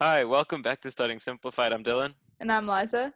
Hi, welcome back to Studying Simplified. I'm Dylan, And I'm Liza.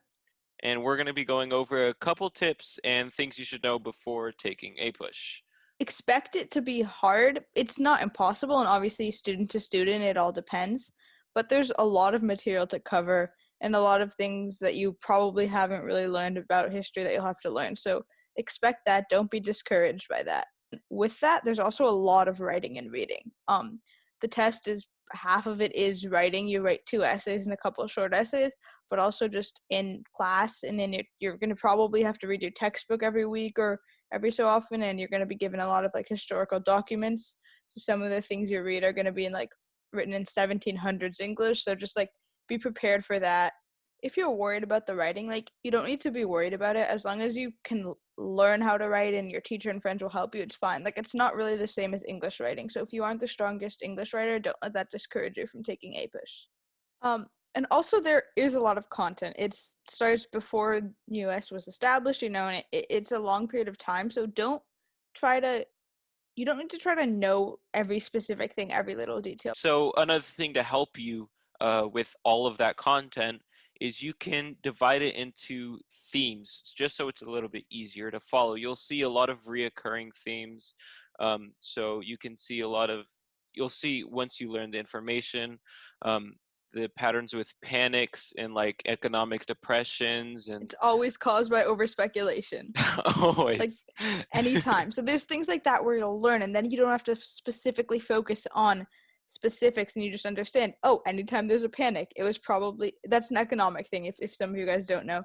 and we're going to be going over a couple tips and things you should know before taking APUSH. Expect it to be hard. It's not impossible, and obviously, student to student, it all depends. But there's a lot of material to cover and a lot of things that you probably haven't really learned about history that you'll have to learn. So expect that. Don't be discouraged by that. With that, there's also a lot of writing and reading. The test is half of it is writing. You write 2 essays and a couple of short essays, but also just in class. And then you're going to probably have to read your textbook every week or every so often, and you're going to be given a lot of like historical documents. So some of the things you read are going to be in like written in 1700s English. So just like be prepared for that. If you're worried about the writing, like you don't need to be worried about it as long as you can learn how to write and your teacher and friends will help you. It's fine. Like it's not really the same as English writing. So if you aren't the strongest English writer, don't let that discourage you from taking APUSH. And also there is a lot of content. It starts before US was established, and it's a long period of time. So try to, you don't need to try to know every specific thing, every little detail. So, another thing to help you with all of that content is you can divide it into themes just so it's a little bit easier to follow. You'll see a lot of reoccurring themes. So, you can see you'll see once you learn the information. Um, the patterns with panics and like economic depressions and It's always caused by over speculation, like always. anytime. So there's things like that where you'll learn, and then you don't have to specifically focus on specifics, and you just understand, oh, anytime there's a panic, it was probably, that's an economic thing if some of you guys don't know,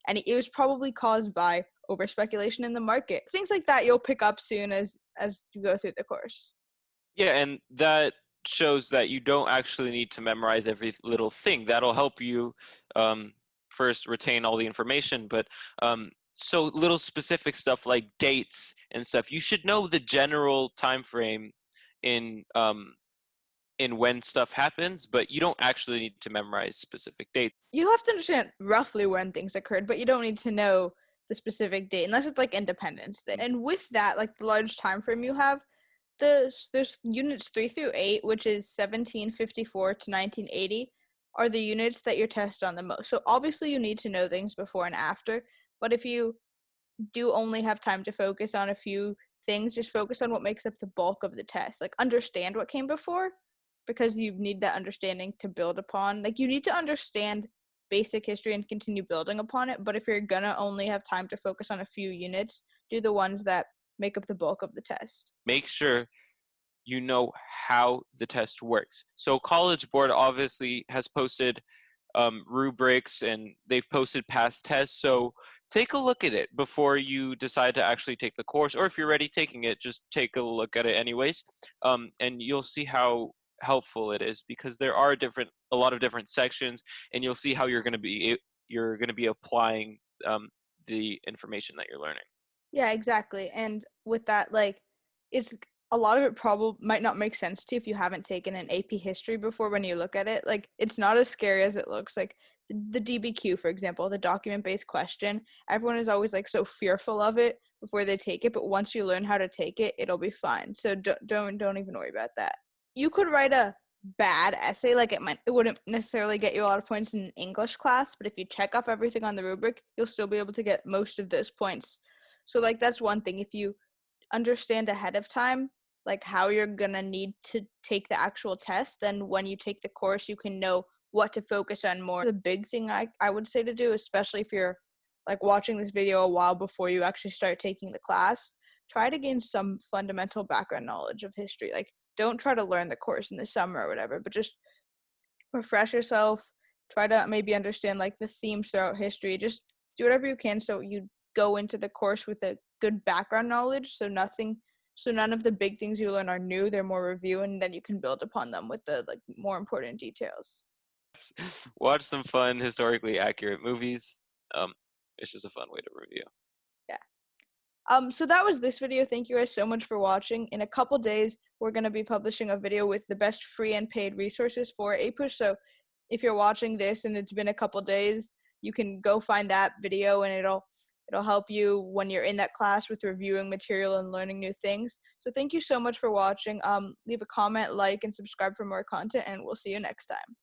and it was probably caused by over speculation in the market. Things like that you'll pick up soon as you go through the course. Yeah, and that shows that you don't actually need to memorize every little thing. That'll help you um, first retain all the information, but so little specific stuff like dates and stuff. You should know the general time frame in when stuff happens, but you don't actually need to memorize specific dates. You have to understand roughly when things occurred, but you don't need to know the specific date unless it's like Independence Day. And with that, like the large time frame you have, there's units 3 through 8, which is 1754 to 1980, are the units that you're tested on the most. So obviously you need to know things before and after, but if you do only have time to focus on a few things, just focus on what makes up the bulk of the test. Like understand what came before, because you need that understanding to build upon. Like you need to understand basic history and continue building upon it, but if you're gonna only have time to focus on a few units, do the ones that make up the bulk of the test. Make sure you know how the test works. So College Board obviously has posted rubrics and they've posted past tests. So take a look at it before you decide to actually take the course, or if you're already taking it, just take a look at it anyways, and you'll see how helpful it is because there are a lot of different sections, and you'll see how you're going to be applying the information that you're learning. Yeah, exactly. And with that, like, it's a lot of it probably might not make sense to you if you haven't taken an AP history before when you look at it. Like, it's not as scary as it looks. Like, the DBQ, for example, the document-based question, everyone is always like so fearful of it before they take it, but once you learn how to take it, it'll be fine. So don't even worry about that. You could write a bad essay, like it wouldn't necessarily get you a lot of points in an English class, but if you check off everything on the rubric, you'll still be able to get most of those points. So like that's one thing. If you understand ahead of time like how you're gonna need to take the actual test, then when you take the course you can know what to focus on more. The big thing I would say to do, especially if you're like watching this video a while before you actually start taking the class, try to gain some fundamental background knowledge of history. Like don't try to learn the course in the summer or whatever, but just refresh yourself. Try to maybe understand like the themes throughout history. Just do whatever you can so you go into the course with a good background knowledge, so none of the big things you learn are new, they're more review, and then you can build upon them with the like more important details. Watch some fun, historically accurate movies. Um, it's just a fun way to review. Yeah. So that was this video. Thank you guys so much for watching. In a couple days, we're going to be publishing a video with the best free and paid resources for APUSH. So if you're watching this and it's been a couple days, you can go find that video, and it'll help you when you're in that class with reviewing material and learning new things. So thank you so much for watching. Leave a comment, like, and subscribe for more content, and we'll see you next time.